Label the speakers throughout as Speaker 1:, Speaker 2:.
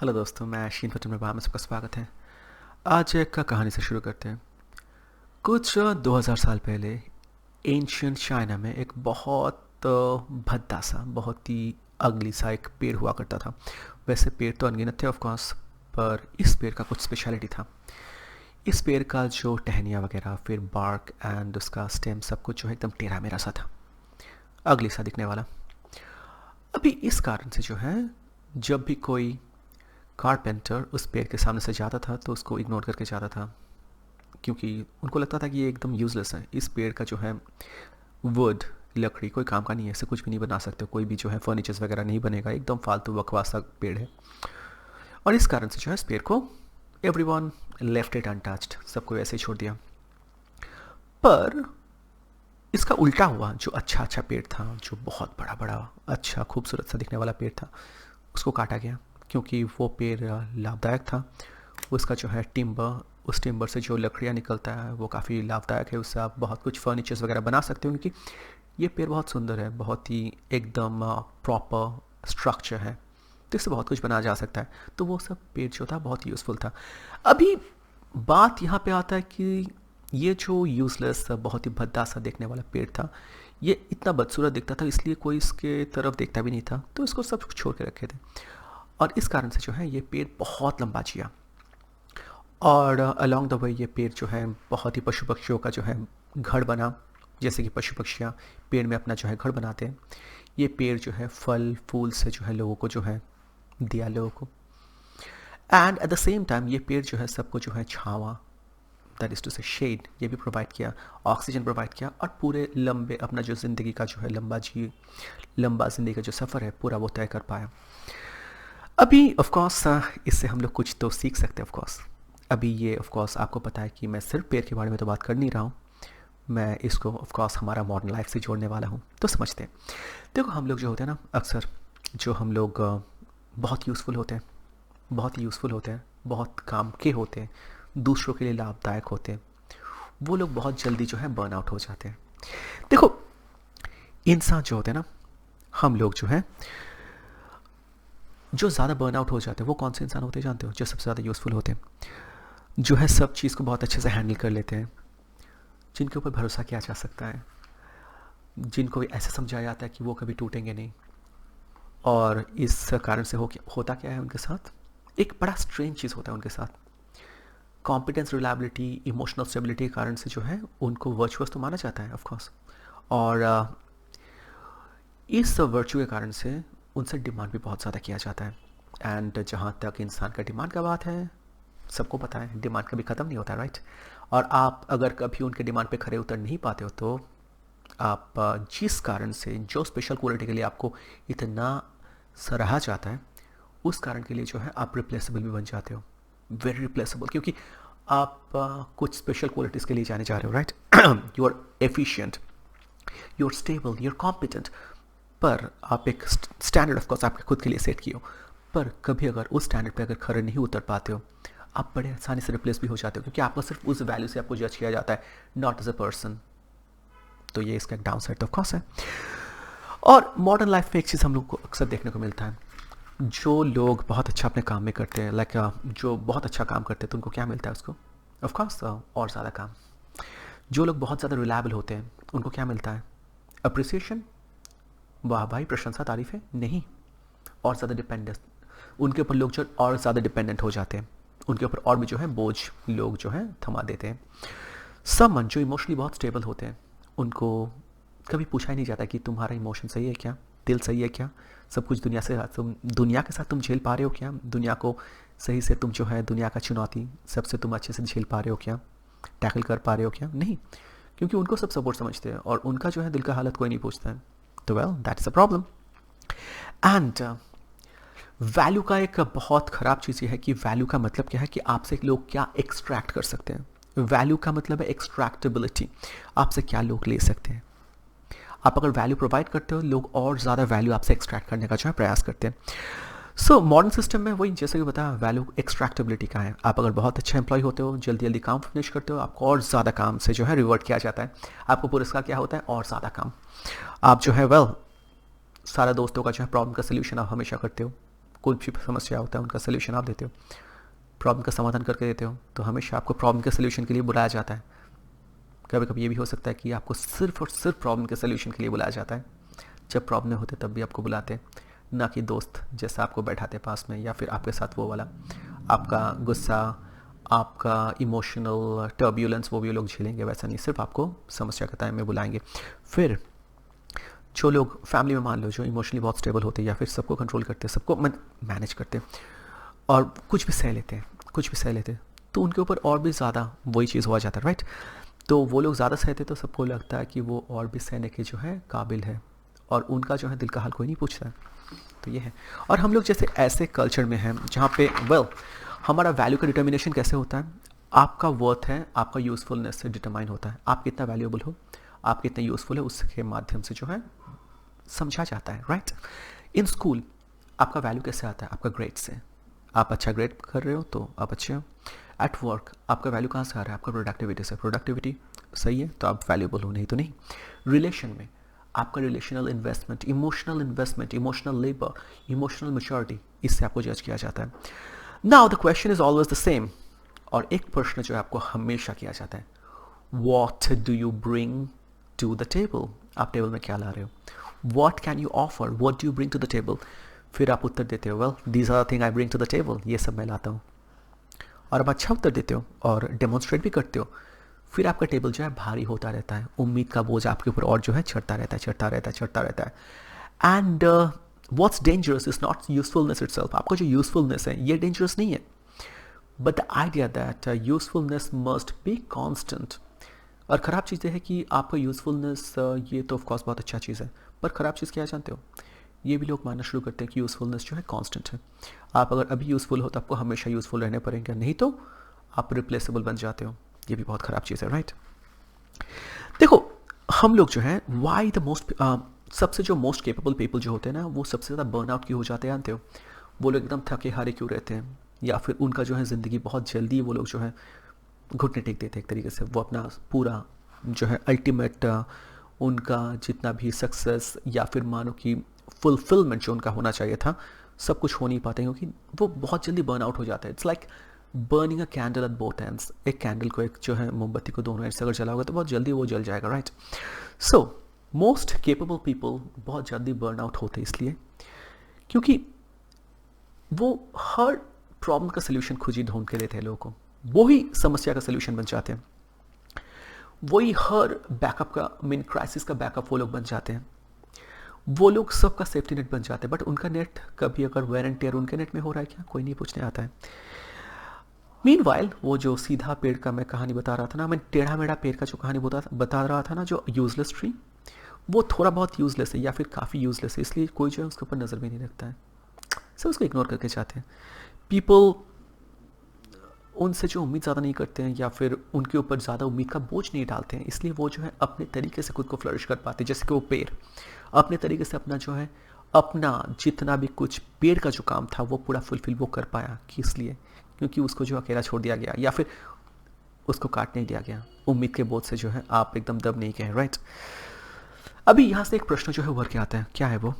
Speaker 1: Hello दोस्तों, मैं शीन पटन में में सबका स्वागत है। आज एक कहानी से शुरू करते हैं। कुछ 2000 साल पहले एंशियंट चाइना में एक बहुत भद्दा सा, बहुत ही अगली सा एक पेड़ हुआ करता था। वैसे पेड़ तो अनगिनत थे ऑफ कोर्स, पर इस पेड़ का कुछ स्पेशलिटी था। इस पेड़ का जो टहनियाँ वगैरह, फिर बार्क एंड उसका स्टेम, सब कुछ जो है एकदम टेढ़ा मेढ़ा सा था, अगली सा दिखने वाला। अभी इस कारण से जो है, जब भी कोई कारपेंटर उस पेड़ के सामने से जाता था तो उसको इग्नोर करके जाता था, क्योंकि उनको लगता था कि ये एकदम यूज़लेस है। इस पेड़ का जो है वुड, लकड़ी कोई काम का नहीं है, इससे कुछ भी नहीं बना सकते, कोई भी जो है फर्नीचर्स वगैरह नहीं बनेगा, एकदम फालतू बकवास सा पेड़ है। और इस कारण से जो है इस पेड़ को every one left it untouched, सबको ऐसे ही छोड़ दिया। पर इसका उल्टा हुआ, जो अच्छा अच्छा पेड़ था, जो बहुत बड़ा बड़ा अच्छा खूबसूरत सा दिखने वाला पेड़ था, उसको काटा गया, क्योंकि वो पेड़ लाभदायक था। उसका जो है टिम्बर, उस टिम्बर से जो लकड़ियाँ निकलता है वो काफ़ी लाभदायक है, उससे आप बहुत कुछ फर्नीचर्स वगैरह बना सकते हो, क्योंकि ये पेड़ बहुत सुंदर है, बहुत ही एकदम प्रॉपर स्ट्रक्चर है, तो इससे बहुत कुछ बनाया जा सकता है। तो वो सब पेड़ जो था बहुत यूज़फुल था। अभी बात यहाँ पे आता है कि ये जो यूज़लेस, बहुत ही भद्दा सा देखने वाला पेड़ था, ये इतना बदसूरत दिखता था, इसलिए कोई इसके तरफ देखता भी नहीं था, तो इसको सब छोड़ के रखे थे। और इस कारण से जो है ये पेड़ बहुत लंबा जिया। और अलोंग द वे ये पेड़ जो है बहुत ही पशु पक्षियों का जो है घर बना। जैसे कि पशु पक्षियाँ पेड़ में अपना जो है घर बनाते हैं, ये पेड़ जो है फल फूल से जो है लोगों को जो है दिया, लोगों को। And at the same time ये पेड़ जो है सबको जो है छावा, दैट इज़ टू से शेड, ये भी प्रोवाइड किया, ऑक्सीजन प्रोवाइड किया, और पूरे लंबे अपना जो ज़िंदगी का जो है लंबा ज़िंदगी का जो सफ़र है पूरा वो तय कर पाया। अभी ऑफ कोर्स इससे हम लोग कुछ तो सीख सकते हैं ऑफ कोर्स। अभी ये ऑफ कोर्स आपको पता है कि मैं सिर्फ पेड़ के बारे में तो बात कर नहीं रहा हूँ, मैं इसको ऑफ कोर्स हमारा मॉडर्न लाइफ से जोड़ने वाला हूँ, तो समझते हैं। देखो, हम लोग जो होते हैं ना, अक्सर जो हम लोग बहुत यूज़फुल होते हैं, बहुत यूज़फुल होते हैं, बहुत काम के होते हैं, दूसरों के लिए लाभदायक होते हैं, वो लोग बहुत जल्दी जो है बर्न आउट हो जाते हैं। देखो, इंसान जो होते हैं ना, हम लोग जो है, जो ज़्यादा बर्न आउट हो जाते हैं वो कौन से इंसान होते हैं जानते हो? जो सबसे ज़्यादा यूज़फुल होते हैं, जो है सब चीज़ को बहुत अच्छे से हैंडल कर लेते हैं, जिनके ऊपर भरोसा किया जा सकता है, जिनको ऐसे समझाया जाता है कि वो कभी टूटेंगे नहीं। और इस कारण से होता क्या है उनके साथ, एक बड़ा स्ट्रेंज चीज़ होता है उनके साथ। कॉम्पिटेंस, रिलायबिलिटी, इमोशनल स्टेबिलिटी के कारण से जो है उनको वर्चुअस तो माना जाता है ऑफ कोर्स। और इस वर्चू के कारण से उनसे डिमांड भी बहुत ज़्यादा किया जाता है। एंड जहाँ तक इंसान का डिमांड का बात है, सबको पता है डिमांड कभी ख़त्म नहीं होता, राइट? और आप अगर कभी उनके डिमांड पे खरे उतर नहीं पाते हो, तो आप जिस कारण से, जो स्पेशल क्वालिटी के लिए आपको इतना सराहा जाता है, उस कारण के लिए जो है आप रिप्लेसेबल भी बन जाते हो, वेरी रिप्लेसेबल, क्योंकि आप कुछ स्पेशल क्वालिटीज़ के लिए जाने जा रहे हो, right? You are efficient, you are stable, you are competent. पर आप एक स्टैंडर्ड ऑफ कोर्स आपके खुद के लिए सेट किए हो, पर कभी अगर उस स्टैंडर्ड पे अगर खरे नहीं उतर पाते हो, आप बड़े आसानी से रिप्लेस भी हो जाते हो, क्योंकि आपको सिर्फ उस वैल्यू से आपको जज किया जाता है, नॉट एज अ पर्सन। तो ये इसका एक डाउन साइड ऑफ कोर्स है। और मॉडर्न लाइफ में एक चीज़ हम लोग को अक्सर देखने को मिलता है, जो लोग बहुत अच्छा अपने काम में करते हैं, लाइक जो बहुत अच्छा काम करते हैं, तो उनको क्या मिलता है उसको? ऑफ कोर्स और ज़्यादा काम। जो लोग बहुत ज़्यादा रिलायबल होते हैं, उनको क्या मिलता है? अप्रिसिएशन, वाह भाई, प्रशंसा, तारीफ है नहीं, और ज़्यादा डिपेंडेंस। उनके ऊपर लोग जो और ज़्यादा डिपेंडेंट हो जाते हैं, उनके ऊपर और भी जो है बोझ लोग जो है थमा देते हैं। समवन जो इमोशनली बहुत स्टेबल होते हैं, उनको कभी पूछा ही नहीं जाता कि तुम्हारा इमोशन सही है क्या, दिल सही है क्या, सब कुछ दुनिया के साथ तुम झेल पा रहे हो क्या, दुनिया को सही से तुम जो है, दुनिया का चुनौती सबसे तुम अच्छे से झेल पा रहे हो क्या, टैकल कर पा रहे हो क्या? नहीं, क्योंकि उनको सब सपोर्ट समझते हैं, और उनका जो है दिल का हालत कोई नहीं पूछता है। तो well, that is a problem. And value का एक बहुत ख़राब चीज़ ये है कि वैल्यू का मतलब क्या है कि आपसे लोग क्या एक्सट्रैक्ट कर सकते हैं। वैल्यू का मतलब है एक्सट्रैक्टेबिलिटी, आपसे क्या लोग ले सकते हैं। आप अगर वैल्यू प्रोवाइड करते हो, लोग और ज़्यादा वैल्यू आपसे एक्सट्रैक्ट करने का जो है प्रयास करते हैं। सो मॉडर्न सिस्टम में वही, जैसे कि बताया, वैल्यू एक्सट्रैक्टेबिलिटी का है। आप अगर बहुत अच्छे एम्प्लॉय होते हो, जल्दी जल्दी काम फिनिश करते हो, आपको और ज़्यादा काम से जो है रिवर्ट किया जाता है। आपको पुरस्कार क्या होता है? और ज़्यादा काम। आप जो है वेल, सारा दोस्तों का जो है प्रॉब्लम का सल्यूशन आप हमेशा करते हो, कोई भी समस्या होता है उनका सोल्यूशन आप देते हो, प्रॉब्लम का समाधान करके देते हो, तो हमेशा आपको प्रॉब्लम के सोल्यूशन के लिए बुलाया जाता है। कभी कभी ये भी हो सकता है कि आपको सिर्फ और सिर्फ प्रॉब्लम के सोल्यूशन के लिए बुलाया जाता है। जब प्रॉब्लम होते तब भी आपको बुलाते, ना कि दोस्त जैसा आपको बैठाते पास में, या फिर आपके साथ वो वाला आपका गुस्सा, आपका इमोशनल टर्ब्यूलेंस वो भी लोग झेलेंगे, वैसा नहीं, सिर्फ आपको समस्या के टाइम में बुलाएंगे। फिर जो लोग फैमिली में मान लो जो इमोशनली बहुत स्टेबल होते हैं या फिर सबको कंट्रोल करते हैं, सबको मैनेज करते हैं और कुछ भी सह लेते हैं, कुछ भी सह लेते हैं, तो उनके ऊपर और भी ज़्यादा वही चीज़ हो जाता है, राइट। तो वो लोग ज़्यादा सहते तो सबको लगता है कि वो और भी सहने के जो है काबिल है, और उनका जो है दिल का हाल कोई नहीं पूछता है। तो ये है। और हम लोग जैसे ऐसे कल्चर में हैं जहाँ पे हमारा वैल्यू का डिटर्मिनेशन कैसे होता है, आपका वर्थ है आपका यूज़फुलनेस से डिटरमाइन होता है। आप कितना वैल्यूएबल हो, आप कितने यूज़फुल है, उसके माध्यम से जो है समझा जाता है, राइट। इन स्कूल आपका वैल्यू कैसे आता है, आपका ग्रेड से। आप अच्छा ग्रेड कर रहे हो तो आप अच्छे हो। एट वर्क आपका वैल्यू कहाँ से आ रहा है, आपका प्रोडक्टिविटी से। प्रोडक्टिविटी सही है तो आप वैल्यूएबल हो, नहीं तो नहीं। रिलेशन में आपका relational investment, emotional labour, emotional maturity, इससे आपको जज किया जाता है। Now the question is always the same, और एक प्रश्न जो है आपको हमेशा किया जाता है, what do you bring to the table. आप टेबल में क्या ला रहे हो, what can you offer, what do you bring to the table. फिर आप उत्तर देते हो, well these are the thing I bring to the table, ये सब मैं लाता हूँ। और आप अच्छा उत्तर देते हो और डेमोन्स्ट्रेट भी करते हो, फिर आपका टेबल जो है भारी होता रहता है, उम्मीद का बोझ आपके ऊपर और जो है चढ़ता रहता है। And what's dangerous is not usefulness itself. आपका जो यूजफुलनेस है ये डेंजरस नहीं है, but the idea that usefulness must be constant. और ख़राब चीज़ ये है कि आपका यूजफुलनेस ये तो ऑफकोर्स बहुत अच्छा चीज़ है, पर ख़राब चीज़ क्या है जानते हो, ये भी लोग मानना शुरू करते हैं कि यूज़फुलनेस जो है कांस्टेंट है। आप अगर अभी यूज़फुल हो तो आपको हमेशा यूज़फुल रहने पड़ेंगे, नहीं तो आप रिप्लेसेबल बन जाते हो। ये भी बहुत ख़राब चीज़ है, राइट। देखो हम लोग जो है वाई द मोस्ट सबसे जो मोस्ट केपेबल पीपल जो होते हैं ना, वो सबसे ज़्यादा बर्नआउट क्यों हो जाते हैं जानते हो। वो लोग एकदम थके हारे क्यों रहते हैं, या फिर उनका जो है ज़िंदगी बहुत जल्दी वो लोग जो है घुटने टेक देते हैं एक तरीके से। वो अपना पूरा जो है अल्टीमेट उनका जितना भी सक्सेस या फिर मानो कि फुलफिलमेंट जो उनका होना चाहिए था, सब कुछ हो नहीं पाते क्योंकि वो बहुत जल्दी बर्न आउट हो जाता है। It's like burning a candle at both ends. एक कैंडल को, एक जो है मोमबत्ती को दोनों एंड से अगर जलाओगे तो बहुत जल्दी वो जल जाएगा, right. So most capable people बहुत जल्दी बर्न आउट होते इसलिए क्योंकि वो हर प्रॉब्लम का सोल्यूशन खुद ही ढूंढ के लेते हैं लोगों को, वही समस्या का सोल्यूशन बन जाते हैं, वही हर बैकअप का मीन क्राइसिस का बैकअप वो लोग बन जाते हैं, वो लोग सबका सेफ्टी नेट बन जाते हैं। बट उनका नेट कभी अगर वेयर एंड टेयर उनके नेट में हो रहा है क्या, कोई नहीं पूछने आता है। मीनवाइल वो जो सीधा पेड़ का मैं कहानी बता रहा था ना, मैं टेढ़ा मेढ़ा पेड़ का जो कहानी बता रहा था ना, जो यूजलेस ट्री, वो थोड़ा बहुत यूजलेस है या फिर काफ़ी यूजलेस है, इसलिए कोई जो है उसके ऊपर नज़र भी नहीं रखता है, सब उसको इग्नोर करके जाते हैं। पीपल उनसे जो उम्मीद ज़्यादा नहीं करते हैं या फिर उनके ऊपर ज़्यादा उम्मीद का बोझ नहीं डालते हैं, इसलिए वो जो है अपने तरीके से खुद को फ्लरिश कर पाते हैं। जैसे कि वो पेड़ अपने तरीके से अपना जो है अपना जितना भी कुछ पेड़ का जो काम था वो पूरा फुलफिल वो कर पाया, कि इसलिए क्योंकि उसको जो अकेला छोड़ दिया गया या फिर उसको काट नहीं दिया गया। उम्मीद के बोझ से जो है आप एकदम दब नहीं गए, राइट। अभी यहाँ से एक प्रश्न जो है उभर के आता है, क्या है वो,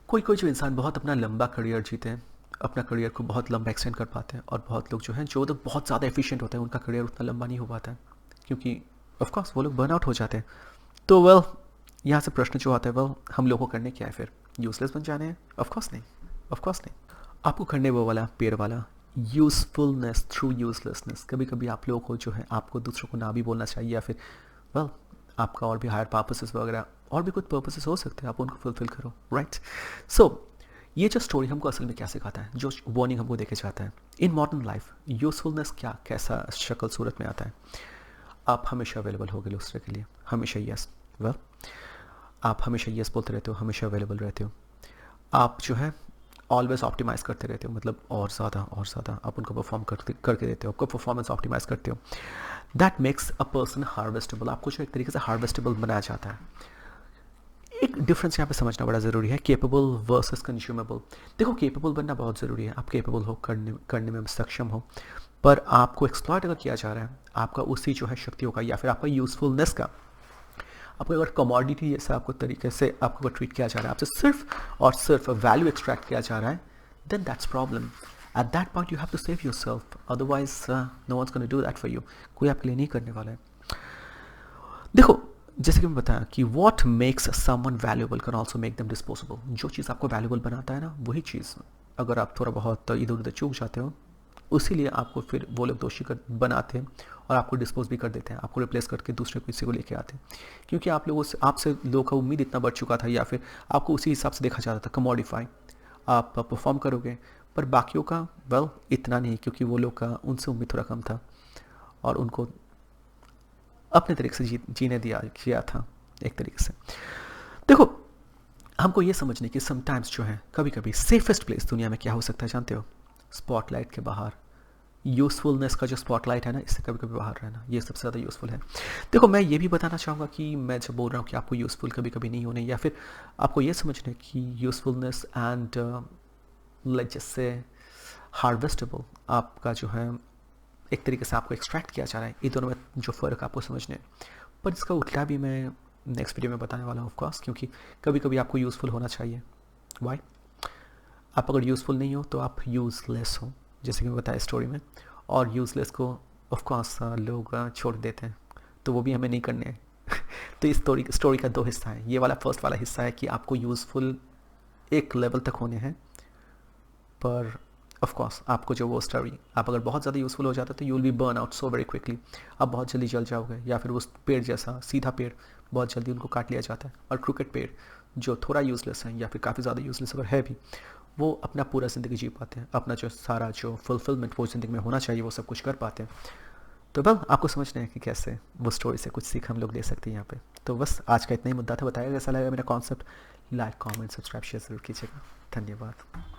Speaker 1: कोई कोई जो इंसान बहुत अपना लंबा करियर जीते हैं, अपना करियर को बहुत लंबा एक्सटेंड कर पाते हैं, और बहुत लोग जो हैं जो तो बहुत ज़्यादा एफिशिएंट होते हैं, उनका करियर उतना लंबा नहीं हो पाता है क्योंकि ऑफकोर्स वो लोग बर्नआउट हो जाते हैं। तो यहाँ से प्रश्न जो आता है हम लोगों को करने क्या है फिर, यूजलेस बन जाने हैं? ऑफकोर्स नहीं, ऑफकोर्स नहीं। आपको करने वो वाला पेड़ वाला यूजफुलनेस थ्रू यूजलेसनेस। कभी कभी आप लोगों को जो है आपको दूसरों को ना भी बोलना चाहिए, या फिर आपका और भी हायर पर्पसेस वगैरह और भी कुछ पर्पसेस हो सकते हैं, आप उनको फुलफिल करो, राइट। सो ये जो स्टोरी हमको असल में क्या सिखाता है, जो वार्निंग हमको देके जाता है, इन मॉडर्न लाइफ यूजफुलनेस क्या कैसा शक्ल सूरत में आता है। आप हमेशा अवेलेबल होगे दूसरे के लिए, हमेशा यस, आप हमेशा यस बोलते रहते हो, हमेशा अवेलेबल रहते हो, आप जो है ऑलवेज ऑप्टिमाइज करते रहते हो, मतलब और ज़्यादा आप उनको परफॉर्म करके देते हो, आपको परफॉर्मेंस ऑप्टिमाइज करते हो। That makes a person harvestable. आपको जो एक तरीके से हार्वेस्टेबल बनाया जाता है। एक डिफरेंस यहाँ पे समझना बड़ा ज़रूरी है, केपेबल वर्सेस कंज्यूमेबल। देखो केपेबल बनना बहुत ज़रूरी है, आप केपेबल हो, करने में सक्षम हो, पर आपको एक्सप्लॉइट अगर किया जा रहा है आपका उसी जो है शक्तियों का या फिर आपका यूजफुलनेस का, आपको अगर कमोडिटी जैसा आपको तरीके से आपको ट्रीट किया जा रहा है, आपसे सिर्फ और सिर्फ वैल्यू एक्सट्रैक्ट किया जा रहा है, then that's problem. At that point you have to save yourself, otherwise no one's gonna do that for you. कोई आपके लिए नहीं करने वाला है. देखो, जैसे कि मैं बताया कि what makes someone valuable can also make them disposable. जो चीज़ आपको वैल्यूएबल बनाता है ना, वही चीज़ अगर आप थोड़ा बहुत इधर उधर चूक जाते हो, उसी लिए आपको फिर वो लोग दोषी कर बनाते हैं और आपको डिस्पोज भी कर देते हैं, आपको रिप्लेस करके दूसरे किसी को लेके आते हैं. क्योंकि आप लोगों से आपसे लोगों का उम्मीद इतना बढ़ चुका था, या फिर आपको उसी हिसाब से देखा जाता था, कमोडिफाई आप परफॉर्म करोगे. पर बाकियों का वेल इतना नहीं, क्योंकि वो लोग का उनसे उम्मीद थोड़ा कम था और उनको अपने तरीके से जीने दिया किया था एक तरीके से. देखो, हमको ये समझने की समटाइम्स जो है, कभी कभी सेफेस्ट प्लेस दुनिया में क्या हो सकता है जानते हो? स्पॉटलाइट के बाहर. यूज़फुलनेस का जो स्पॉटलाइट है ना, इससे कभी कभी बाहर रहना, ये सबसे ज़्यादा यूज़फुल है. देखो, मैं ये भी बताना चाहूँगा कि मैं जब बोल रहा हूँ कि आपको यूज़फुल कभी कभी नहीं होने, या फिर आपको ये समझने की यूज़फुलनेस एंड लाइक जैसे हार्वेस्टेबल आपका जो है एक तरीके से आपको एक्सट्रैक्ट किया जा रहा है, ये दोनों में जो फ़र्क आपको समझने. पर इसका उल्टा भी मैं नेक्स्ट वीडियो में बताने वाला हूँ ऑफ कोर्स, क्योंकि कभी कभी आपको यूज़फुल होना चाहिए. वाई? आप अगर यूज़फुल नहीं हो तो आप यूज़लेस हो, जैसे कि मैं बताया स्टोरी में. और यूज़लेस को ऑफ कोर्स लोग छोड़ देते हैं, तो वो भी हमें नहीं करने हैं. तो इस स्टोरी का दो हिस्सा है. ये वाला फर्स्ट वाला हिस्सा है कि आपको यूज़फुल एक लेवल तक होने हैं, पर ऑफ कोर्स आपको जो वो स्टोरी, आप अगर बहुत ज़्यादा यूज़फुल हो जाता है तो you will be burn out so very quickly. आप बहुत जल्दी जल जाओगे, या फिर उस पेड़ जैसा सीधा पेड़ बहुत जल्दी उनको काट लिया जाता है. और क्रिकेट पेड़ जो थोड़ा यूज़लेस है या फिर काफ़ी ज़्यादा यूज़लेस अगर है भी, वो अपना पूरा ज़िंदगी जी पाते हैं, अपना जो सारा जो फुलफिलमेंट वो ज़िंदगी में होना चाहिए वो सब कुछ कर पाते हैं. तो बस आपको समझना है कि कैसे वो स्टोरी से कुछ सीख हम लोग ले सकते हैं यहाँ पे. तो बस आज का इतना ही मुद्दा था. बताया कैसा लगा मेरा concept. Like, comment, subscribe, share ज़रूर कीजिएगा. धन्यवाद.